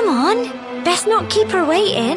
Come on, best not keep her waiting.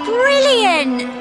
Brilliant!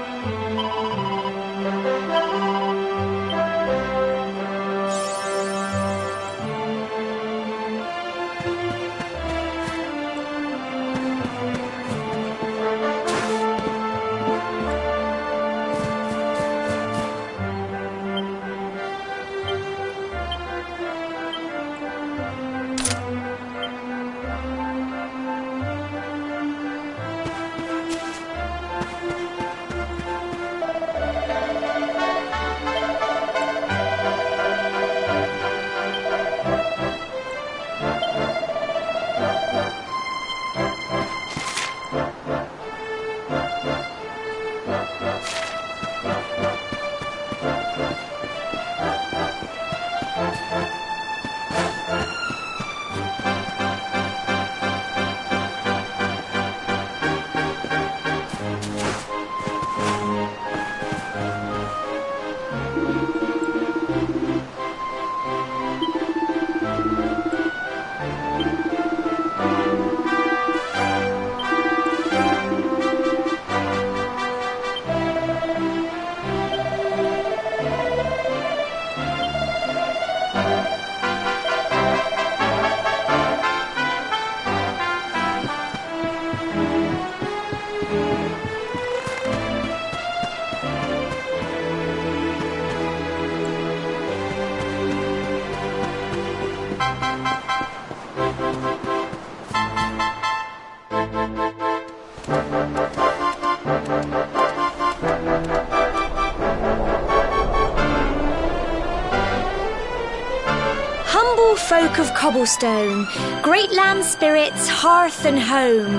Humble folk of cobblestone, great land spirits, hearth and home.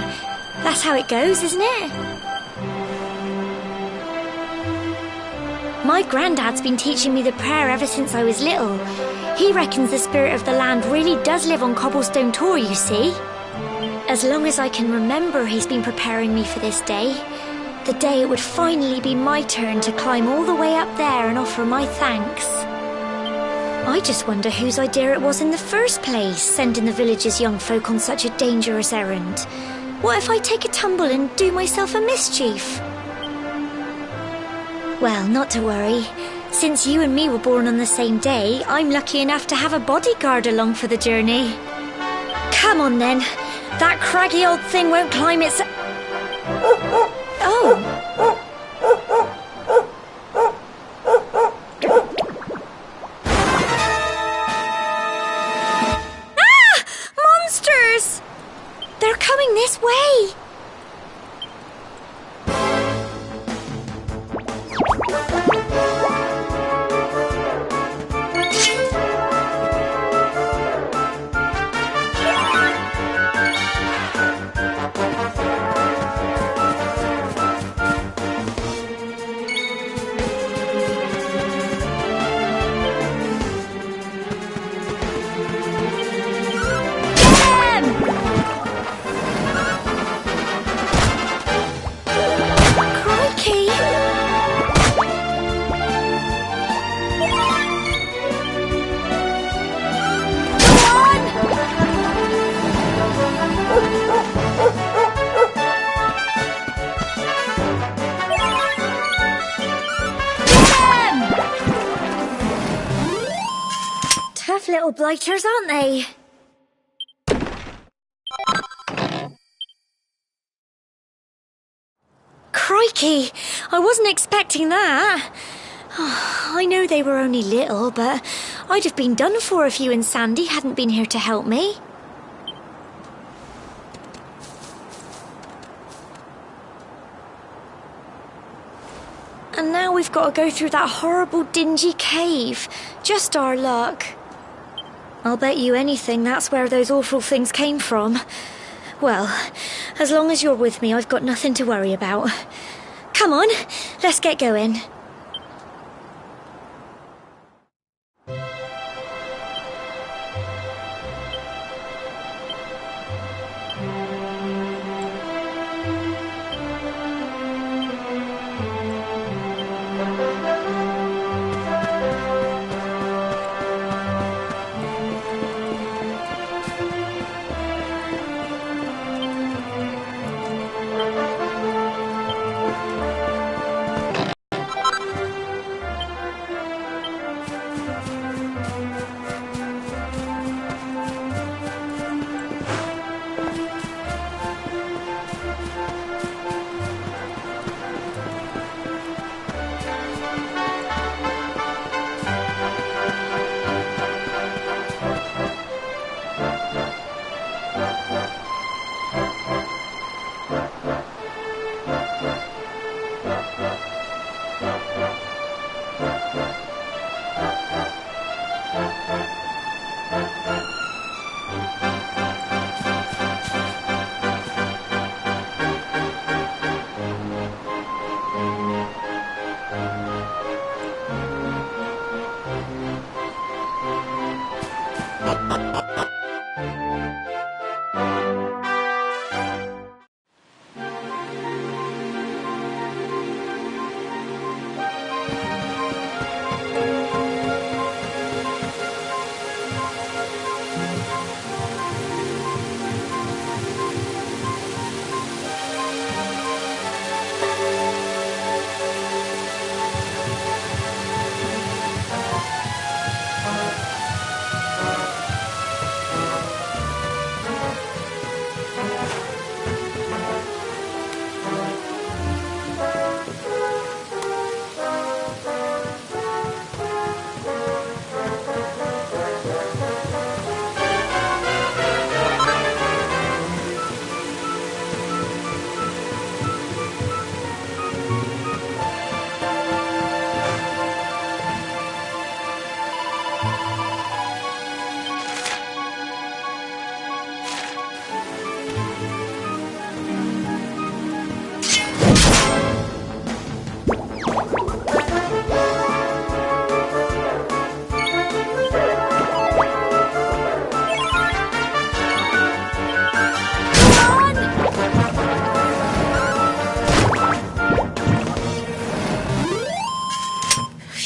That's how it goes, isn't it? My granddad's been teaching me the prayer ever since I was little. He reckons the spirit of the land really does live on Cobblestone Tor, you see. As long as I can remember, he's been preparing me for this day. The day it would finally be my turn to climb all the way up there and offer my thanks. I just wonder whose idea it was in the first place, sending the village's young folk on such a dangerous errand. What if I take a tumble and do myself a mischief? Well, not to worry. Since you and me were born on the same day, I'm lucky enough to have a bodyguard along for the journey. Come on then. That craggy old thing won't climb its... Oh! Tough little blighters, aren't they? Crikey! I wasn't expecting that. I know they were only little, but I'd have been done for if you and Sandy hadn't been here to help me. And now we've got to go through that horrible dingy cave. Just our luck. I'll bet you anything that's where those awful things came from. Well, as long as you're with me, I've got nothing to worry about. Come on, let's get going.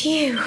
Phew.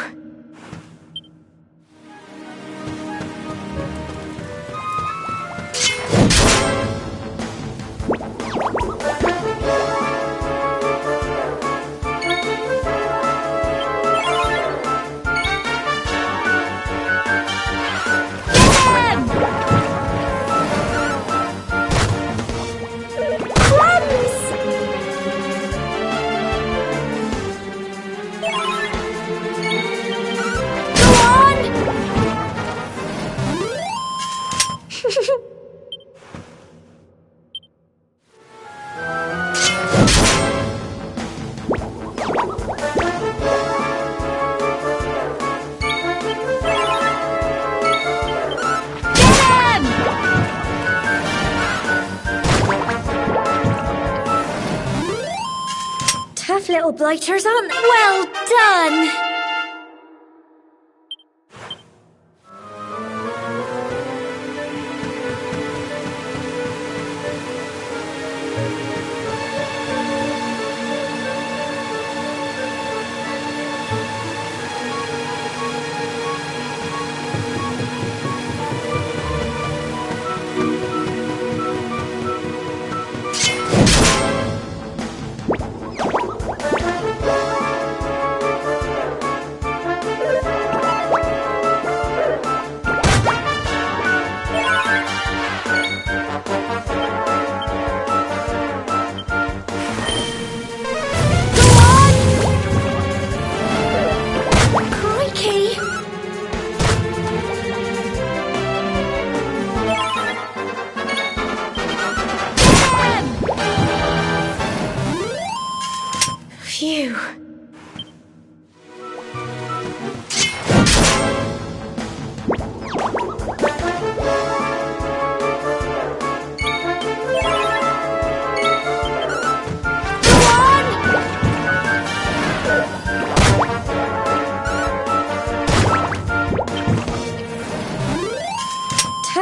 Tough little blighters, aren't they? Well done!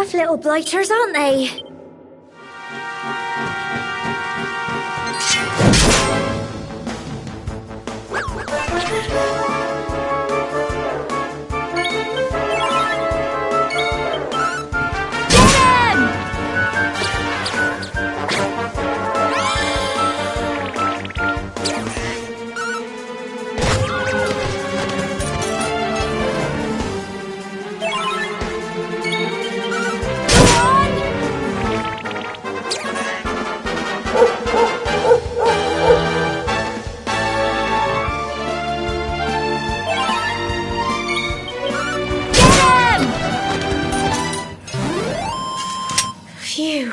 tough little blighters, aren't they? Phew.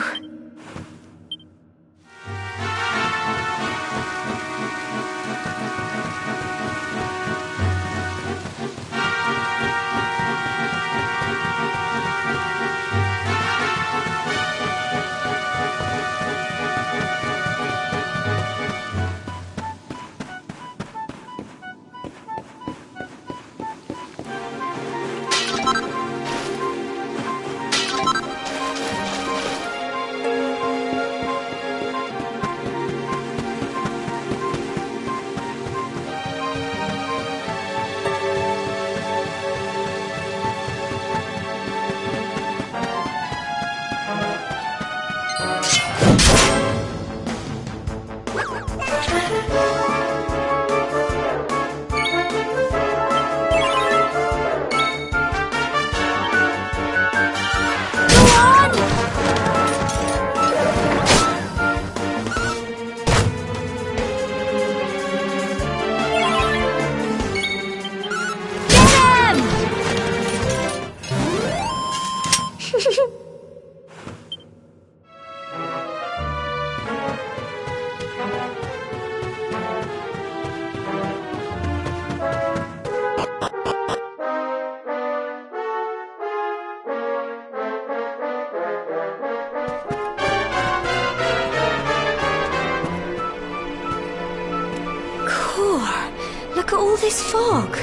Look at all this fog.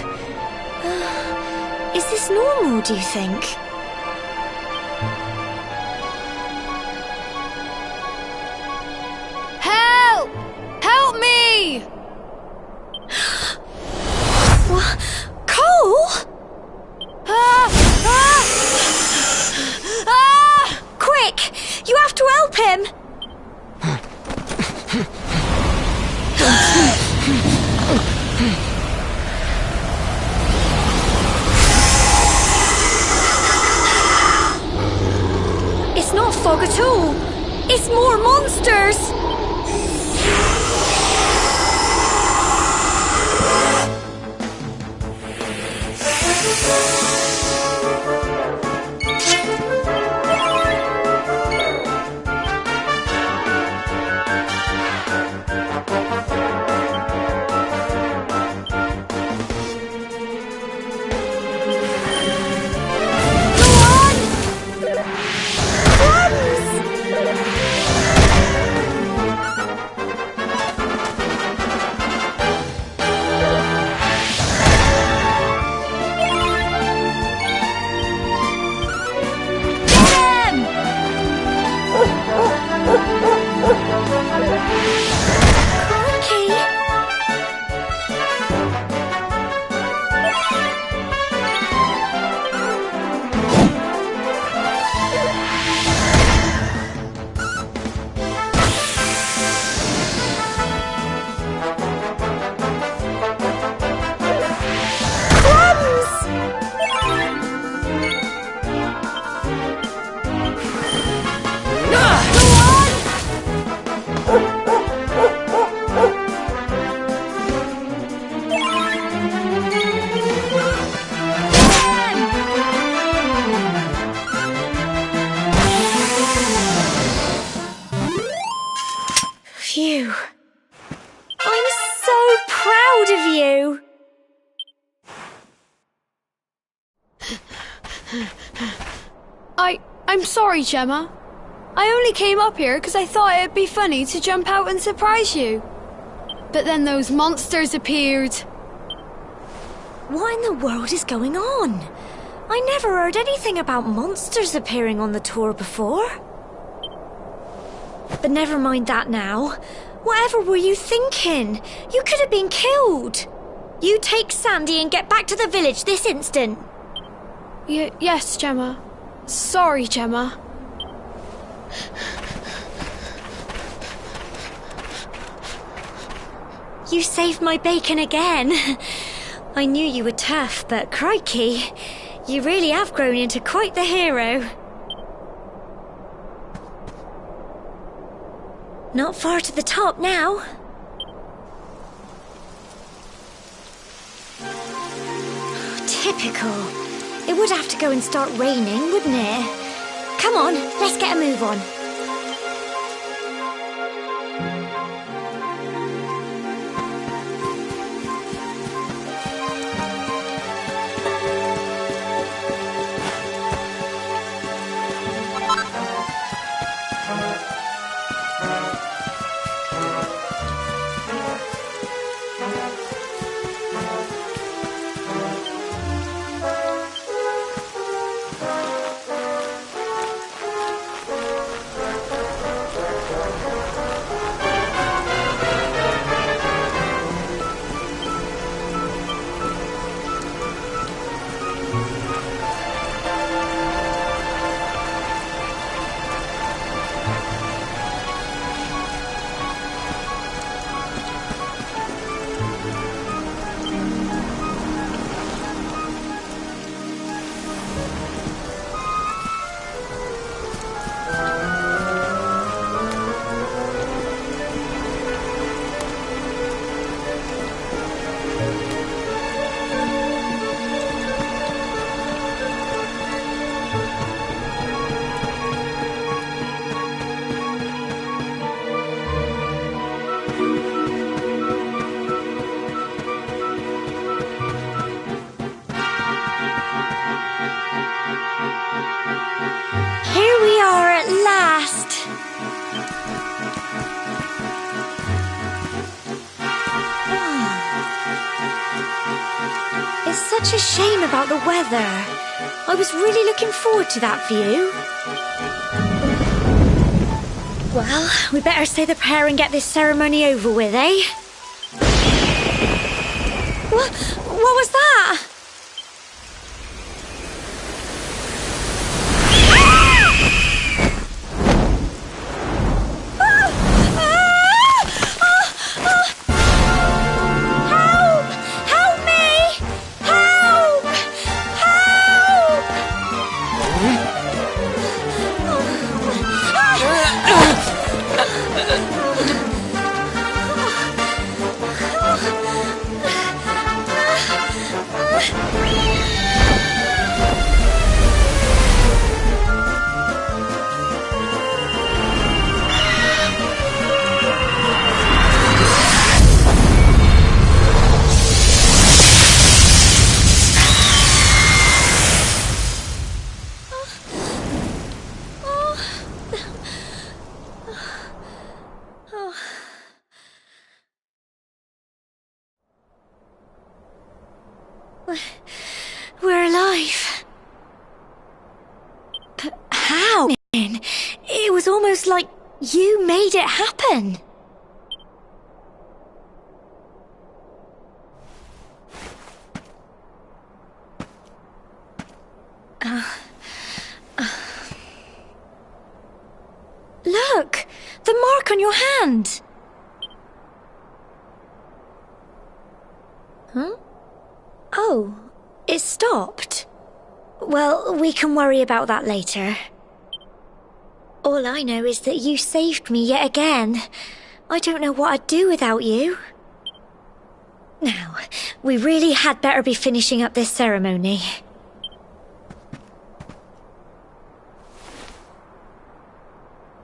Is this normal, do you think? Help! Help me! What? Cole? Quick! You have to help him! It's not fog at all. It's more monsters. Phew. I'm so proud of you. I'm sorry, Gemma. I only came up here because I thought it'd be funny to jump out and surprise you. But then those monsters appeared. What in the world is going on? I never heard anything about monsters appearing on the tour before. But never mind that now. Whatever were you thinking? You could have been killed. You take Sandy and get back to the village this instant. Yes, Gemma. Sorry, Gemma. You saved my bacon again. I knew you were tough, but crikey, you really have grown into quite the hero. Not far to the top now. Typical. It would have to go and start raining, wouldn't it? Come on, let's get a move on. It's such a shame about the weather. I was really looking forward to that view. Well, we better say the prayer and get this ceremony over with, eh? What was that? We're alive. But how? It was almost like you made it happen. Look! The mark on your hand! Huh? Oh, it stopped. Well, we can worry about that later. All I know is that you saved me yet again. I don't know what I'd do without you. Now, we really had better be finishing up this ceremony.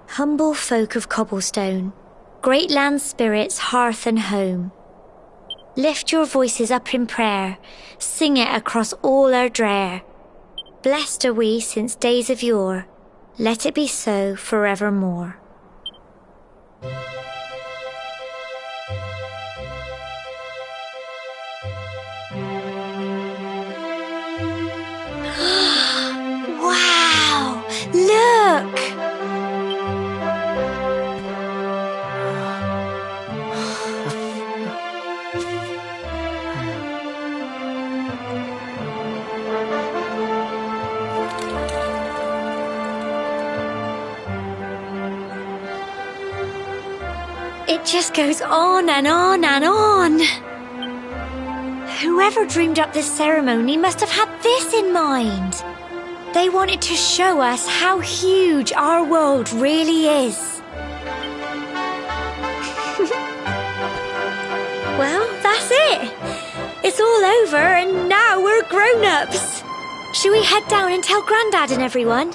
Humble folk of Cobblestone, great land spirits, hearth and home. Lift your voices up in prayer, sing it across all our drear. Blessed are we since days of yore, let it be so forevermore. It just goes on and on and on. Whoever dreamed up this ceremony must have had this in mind. They wanted to show us how huge our world really is. Well, that's it. It's all over and now we're grown-ups. Shall we head down and tell Grandad and everyone?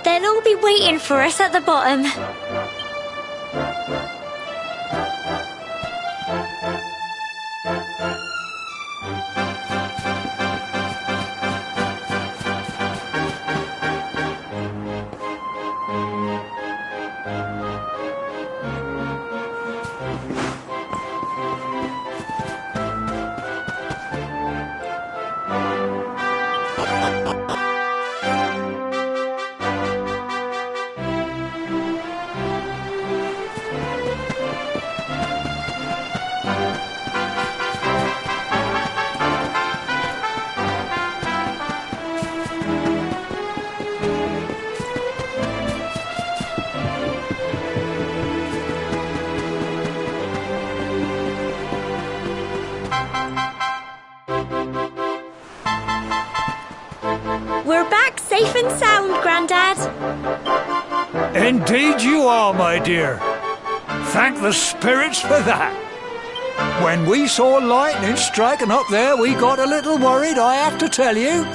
They'll all be waiting for us at the bottom. We're back safe and sound, Grandad. Indeed you are, my dear. Thank the spirits for that. When we saw lightning striking up there, we got a little worried, I have to tell you.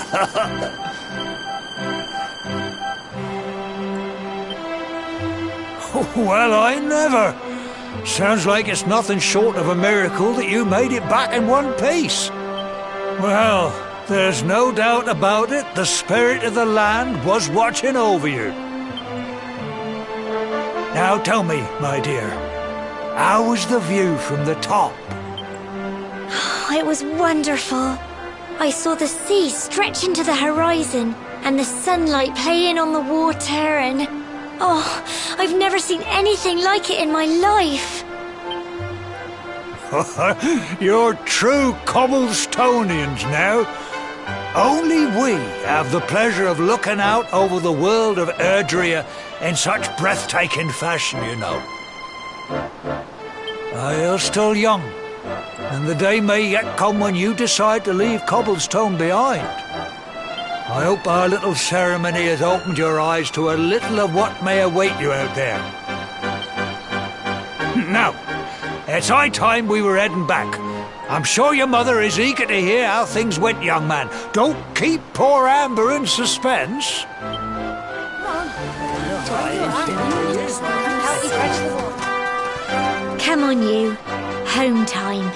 Well, I never. Sounds like it's nothing short of a miracle that you made it back in one piece. Well, there's no doubt about it, the spirit of the land was watching over you. Now tell me, my dear, how was the view from the top? It was wonderful. I saw the sea stretch into the horizon and the sunlight playing on the water and... Oh, I've never seen anything like it in my life. You're true Cobblestonians now. Only we have the pleasure of looking out over the world of Erdrea in such breathtaking fashion, you know. You're still young, and the day may yet come when you decide to leave Cobblestone behind. I hope our little ceremony has opened your eyes to a little of what may await you out there. Now, it's high time we were heading back. I'm sure your mother is eager to hear how things went, young man. Don't keep poor Amber in suspense. Come on, you. Home time.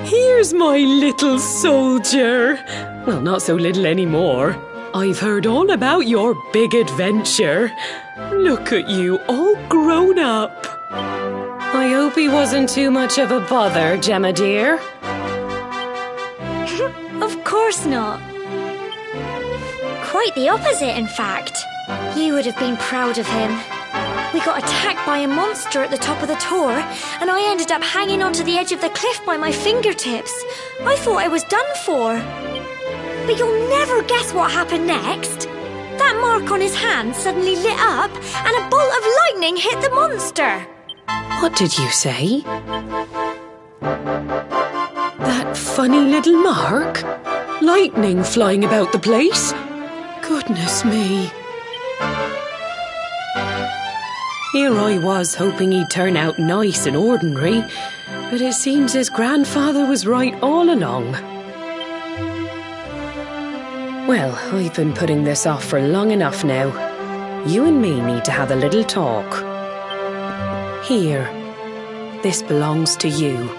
Here's my little soldier. Well, not so little anymore. I've heard all about your big adventure. Look at you, all grown up. I hope he wasn't too much of a bother, Gemma dear. Of course not. Quite the opposite, in fact. You would have been proud of him. We got attacked by a monster at the top of the tor, and I ended up hanging onto the edge of the cliff by my fingertips. I thought I was done for. But you'll never guess what happened next. That mark on his hand suddenly lit up, and a bolt of lightning hit the monster. What did you say? That funny little mark? Lightning flying about the place? Goodness me. Here I was hoping he'd turn out nice and ordinary, but it seems his grandfather was right all along. Well, I've been putting this off for long enough now. You and me need to have a little talk. Here, this belongs to you.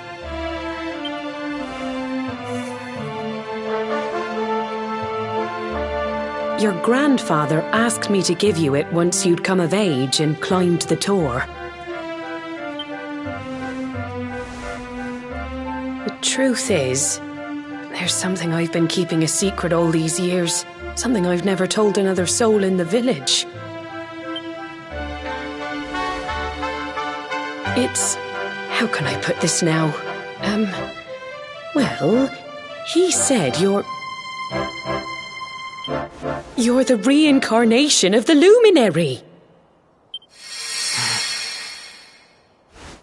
Your grandfather asked me to give you it once you'd come of age and climbed the tor. The truth is, there's something I've been keeping a secret all these years. Something I've never told another soul in the village. It's... how can I put this now? Well, he said you're the reincarnation of the luminary.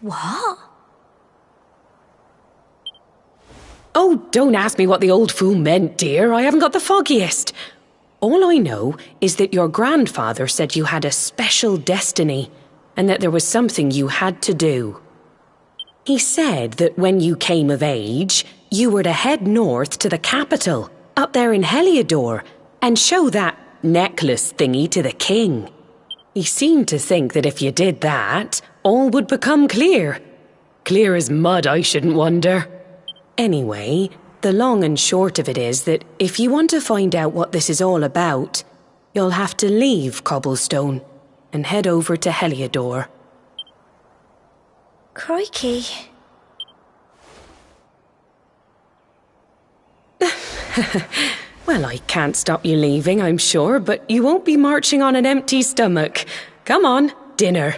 What? Oh, don't ask me what the old fool meant, dear. I haven't got the foggiest. All I know is that your grandfather said you had a special destiny and that there was something you had to do. He said that when you came of age, you were to head north to the capital, up there in Heliodor, and show that necklace thingy to the king. He seemed to think that if you did that, all would become clear. Clear as mud, I shouldn't wonder. Anyway, the long and short of it is that if you want to find out what this is all about, you'll have to leave Cobblestone and head over to Heliodor. Crikey. Well, I can't stop you leaving, I'm sure, but you won't be marching on an empty stomach. Come on, dinner.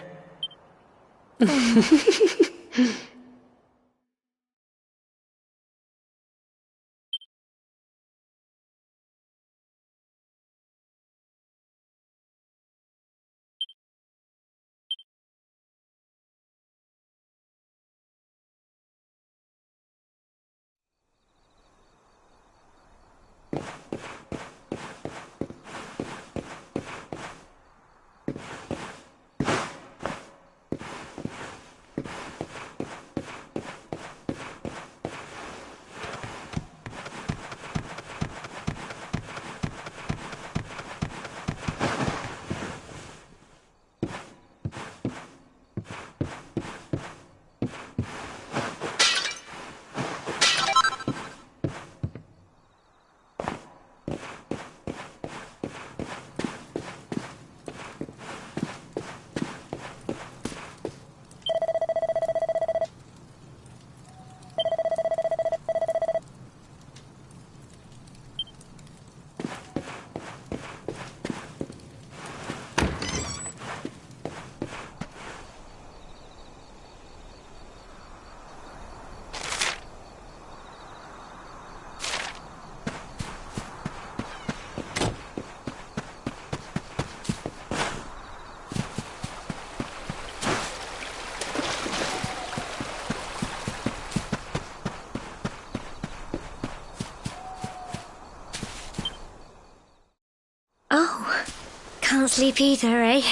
sleep either, eh?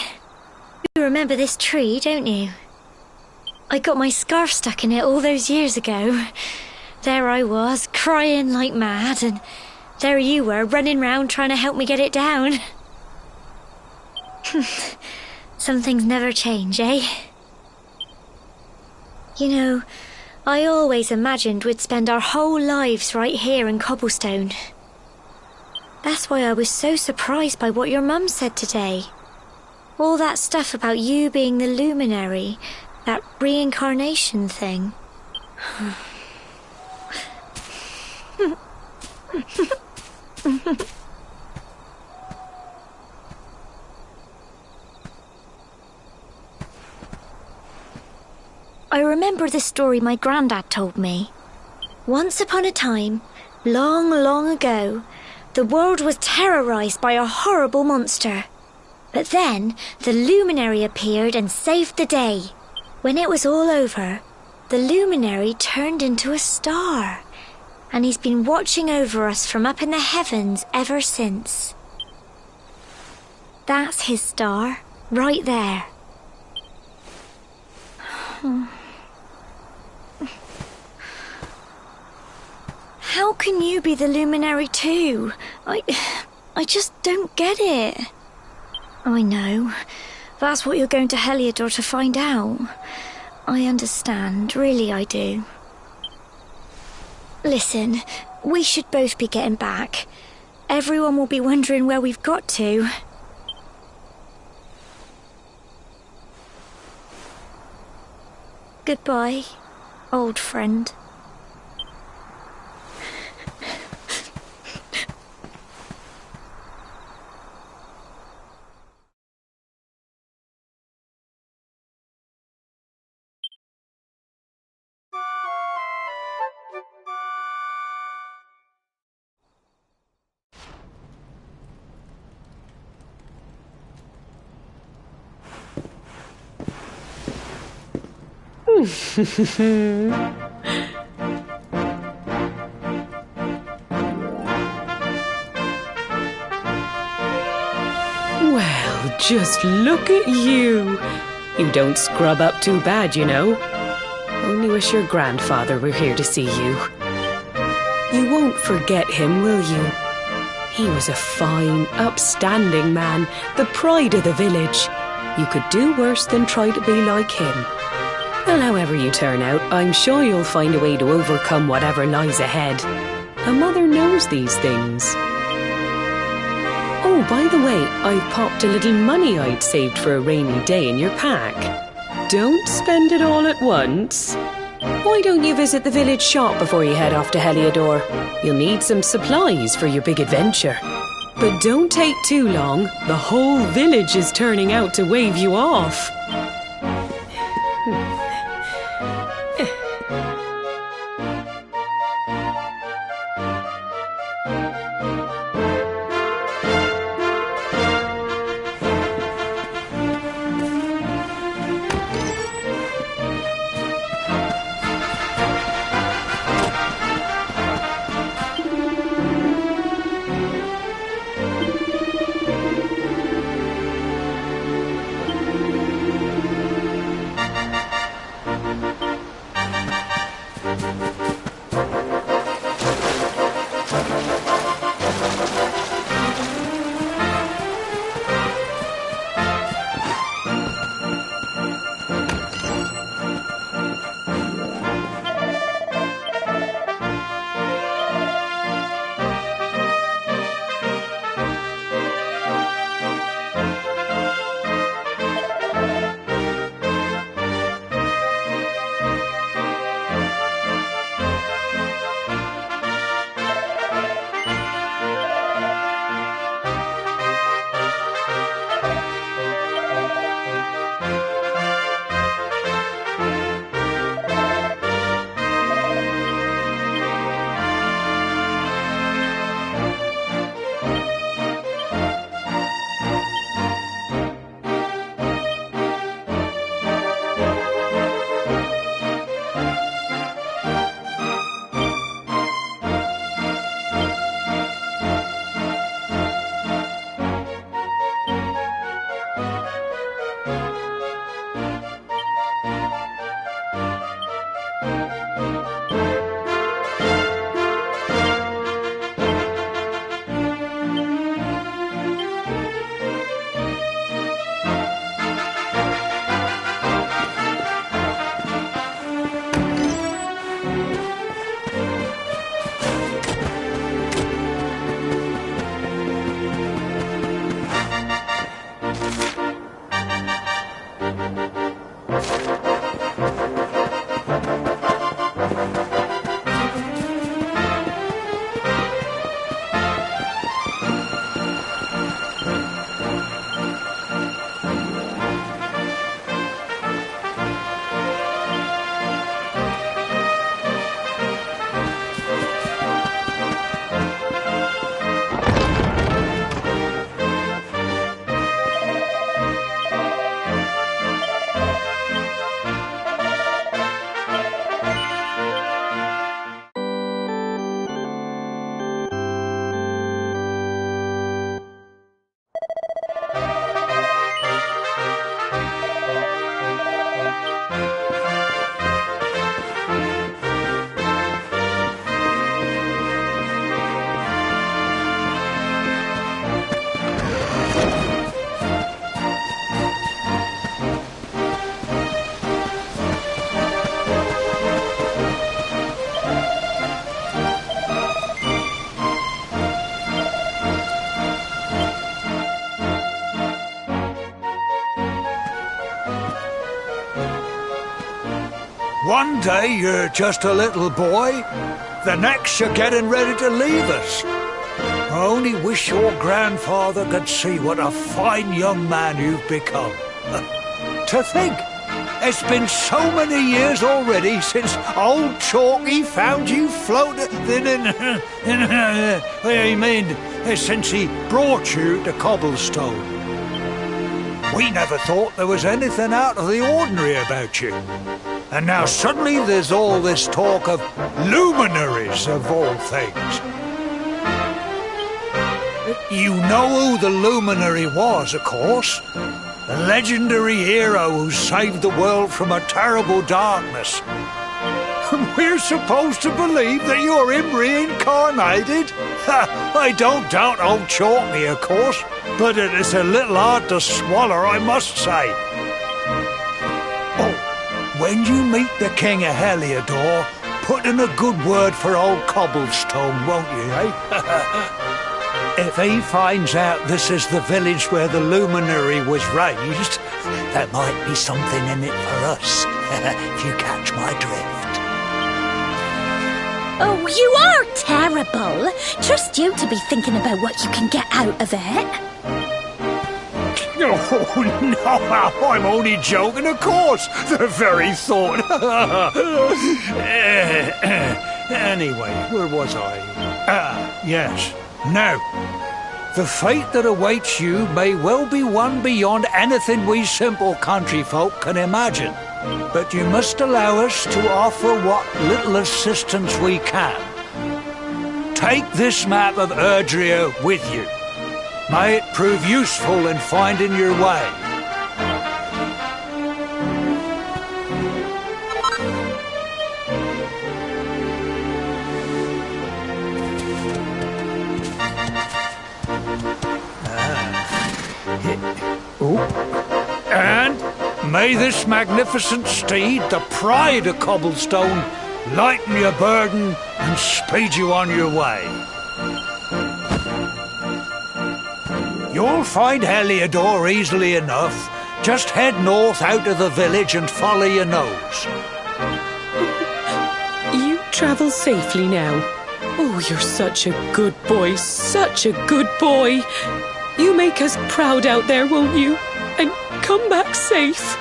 You remember this tree, don't you? I got my scarf stuck in it all those years ago. There I was, crying like mad, and there you were, running round trying to help me get it down. Some things never change, eh? You know, I always imagined we'd spend our whole lives right here in Cobblestone. That's why I was so surprised by what your mum said today. All that stuff about you being the luminary, that reincarnation thing. I remember the story my granddad told me. Once upon a time, long, long ago, the world was terrorized by a horrible monster. But then, the luminary appeared and saved the day. When it was all over, the luminary turned into a star. And he's been watching over us from up in the heavens ever since. That's his star, right there. How can you be the luminary too? I just don't get it. I know. That's what you're going to Heliodor to find out. I understand, really I do. Listen, we should both be getting back. Everyone will be wondering where we've got to. Goodbye, old friend. Well, just look at you. You don't scrub up too bad, you know. Only wish your grandfather were here to see you. You won't forget him, will you? He was a fine, upstanding man, the pride of the village. You could do worse than try to be like him. Well, however you turn out, I'm sure you'll find a way to overcome whatever lies ahead. A mother knows these things. Oh, by the way, I've popped a little money I'd saved for a rainy day in your pack. Don't spend it all at once. Why don't you visit the village shop before you head off to Heliodor? You'll need some supplies for your big adventure. But don't take too long. The whole village is turning out to wave you off. One day you're just a little boy, the next you're getting ready to leave us. I only wish your grandfather could see what a fine young man you've become. To think, it's been so many years already since old Chalky found you floating since he brought you to Cobblestone. We never thought there was anything out of the ordinary about you. And now suddenly there's all this talk of luminaries of all things. You know who the luminary was, of course. A legendary hero who saved the world from a terrible darkness. We're supposed to believe that you're him reincarnated? I don't doubt old Chalky, of course, but it is a little hard to swallow, I must say. Oh, when you meet the King of Heliodor, put in a good word for old Cobblestone, won't you, eh? If he finds out this is the village where the luminary was raised, there might be something in it for us, if you catch my drift. Oh, you are terrible. Trust you to be thinking about what you can get out of it. Oh, no, I'm only joking, of course. The very thought. Anyway, where was I? Yes. Now, the fate that awaits you may well be one beyond anything we simple country folk can imagine. But you must allow us to offer what little assistance we can. Take this map of Erdrea with you. May it prove useful in finding your way. And may this magnificent steed, the pride of Cobblestone, lighten your burden and speed you on your way. You'll find Heliodor easily enough. Just head north out of the village and follow your nose. You travel safely now. Oh, you're such a good boy, such a good boy. You make us proud out there, won't you? And come back safe.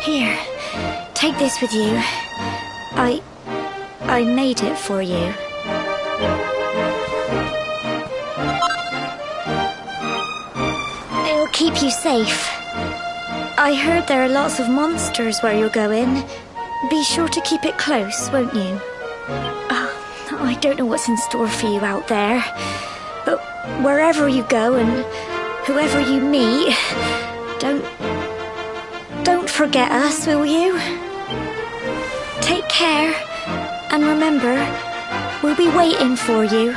Here, take this with you. I made it for you. It'll keep you safe. I heard there are lots of monsters where you're going. Be sure to keep it close, won't you? I don't know what's in store for you out there, but wherever you go and whoever you meet, don't forget us, will you? Take care, and remember, we'll be waiting for you.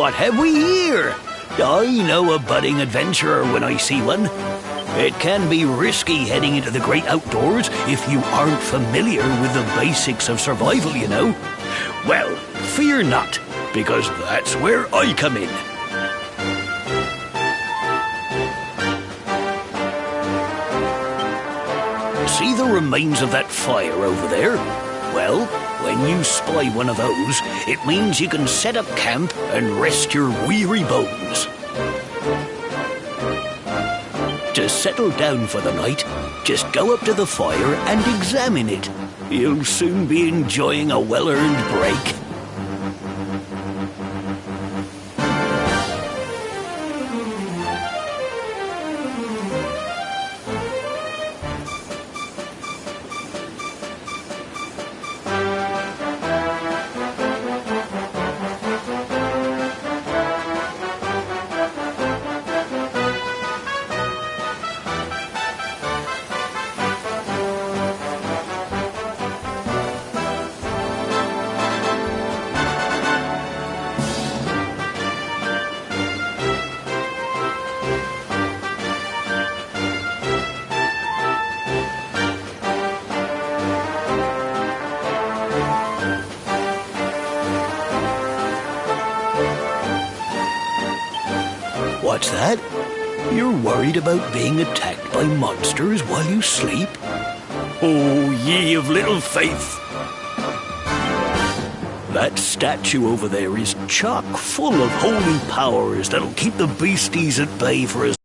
what have we here? I know a budding adventurer when I see one. It can be risky heading into the great outdoors if you aren't familiar with the basics of survival, you know. Well, fear not, because that's where I come in. See the remains of that fire over there? Well, when you spy one of those, it means you can set up camp and rest your weary bones. To settle down for the night, just go up to the fire and examine it. You'll soon be enjoying a well-earned break. What's that? You're worried about being attacked by monsters while you sleep? Oh, ye of little faith! That statue over there is chock full of holy powers that'll keep the beasties at bay for as